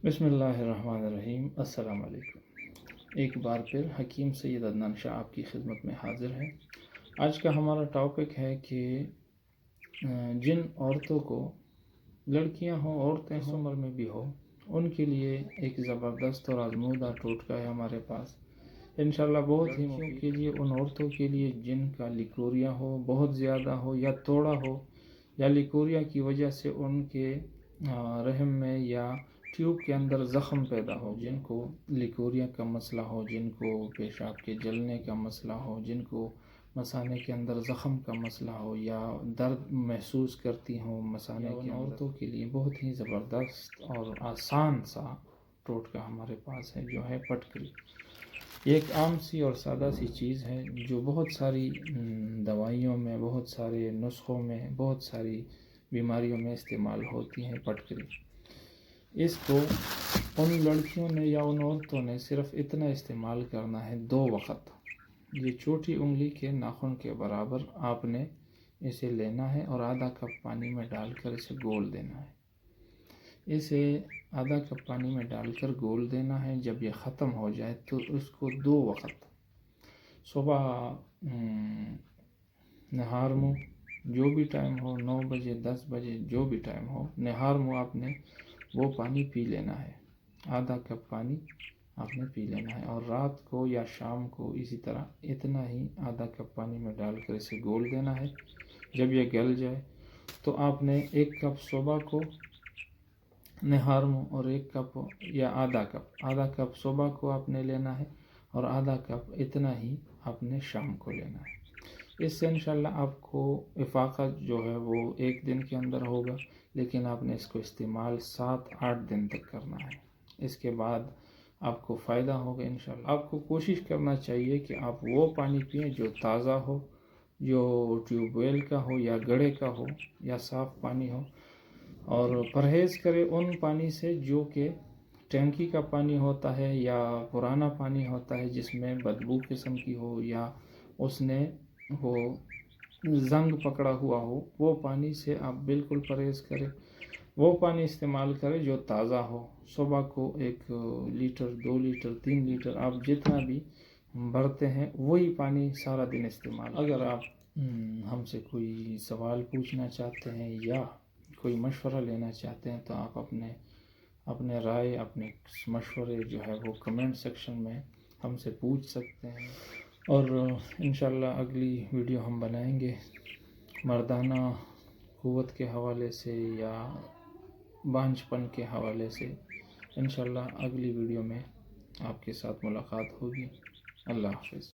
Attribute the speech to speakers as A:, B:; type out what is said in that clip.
A: بسم اللہ الرحمن الرحیم۔ السلام علیکم۔ ایک بار پھر حکیم سید عدنان شاہ آپ کی خدمت میں حاضر ہے۔ آج کا ہمارا ٹاپک ہے کہ جن عورتوں کو، لڑکیاں ہوں، عورتیں ہوں، عمر میں بھی ہو، ان کے لیے ایک زبردست اور آزمودہ ٹوٹکا ہے ہمارے پاس انشاءاللہ بہت ہی مفید کے لیے۔ ان عورتوں کے لیے جن کا لیکوریا ہو، بہت زیادہ ہو یا توڑا ہو، یا لیکوریا کی وجہ سے ان کے رحم میں یا ٹیوب کے اندر زخم پیدا ہو، جن کو لیکوریا کا مسئلہ ہو، جن کو پیشاب کے جلنے کا مسئلہ ہو، جن کو مثانے کے اندر زخم کا مسئلہ ہو، یا درد محسوس کرتی ہوں مثانے کے اندر، عورتوں کے لیے بہت ہی زبردست اور آسان سا ٹوٹکا ہمارے پاس ہے، جو ہے پٹکری۔ یہ ایک عام سی اور سادہ سی چیز ہے جو بہت ساری دوائیوں میں، بہت سارے نسخوں میں، بہت ساری بیماریوں میں استعمال ہوتی ہے پٹکری۔ اس کو ان لڑکیوں نے یا ان عورتوں نے صرف اتنا استعمال کرنا ہے 2 وقت۔ یہ چھوٹی انگلی کے ناخن کے برابر آپ نے اسے لینا ہے اور آدھا کپ پانی میں ڈال کر اسے گول دینا ہے۔ اسے آدھا کپ پانی میں ڈال کر گول دینا ہے۔ جب یہ ختم ہو جائے تو اس کو 2 وقت، صبح نہار منہ جو بھی ٹائم ہو، 9 بجے 10 بجے جو بھی ٹائم ہو، نہار منہ آپ نے وہ پانی پی لینا ہے۔ آدھا کپ پانی آپ نے پی لینا ہے، اور رات کو یا شام کو اسی طرح اتنا ہی آدھا کپ پانی میں ڈال کر اسے گول دینا ہے۔ جب یہ گل جائے تو آپ نے 1 کپ صبح کو نہار منہ، اور 1 کپ یا آدھا کپ صبح کو آپ نے لینا ہے، اور آدھا کپ اتنا ہی آپ نے شام کو لینا ہے۔ اس سے انشاءاللہ آپ کو افاقہ جو ہے وہ 1 دن کے اندر ہوگا، لیکن آپ نے اس کو استعمال 7-8 دن تک کرنا ہے۔ اس کے بعد آپ کو فائدہ ہوگا انشاءاللہ۔ آپ کو کوشش کرنا چاہیے کہ آپ وہ پانی پئیں جو تازہ ہو، جو ٹیوب ویل کا ہو یا گڑھے کا ہو یا صاف پانی ہو، اور پرہیز کرے ان پانی سے جو کہ ٹینکی کا پانی ہوتا ہے یا پرانا پانی ہوتا ہے جس میں بدبو قسم کی ہو، یا اس نے وہ زنگ پکڑا ہوا ہو، وہ پانی سے آپ بالکل پرہیز کریں۔ وہ پانی استعمال کریں جو تازہ ہو۔ صبح کو 1 لیٹر 2 لیٹر 3 لیٹر آپ جتنا بھی بھرتے ہیں وہی پانی سارا دن استعمال۔ اگر آپ ہم سے کوئی سوال پوچھنا چاہتے ہیں یا کوئی مشورہ لینا چاہتے ہیں تو آپ اپنے رائے، اپنے مشورے جو ہے وہ کمنٹ سیکشن میں ہم سے پوچھ سکتے ہیں، اور انشاءاللہ اگلی ویڈیو ہم بنائیں گے مردانہ قوت کے حوالے سے یا بانجھ پن کے حوالے سے۔ انشاءاللہ اگلی ویڈیو میں آپ کے ساتھ ملاقات ہوگی۔ اللہ حافظ۔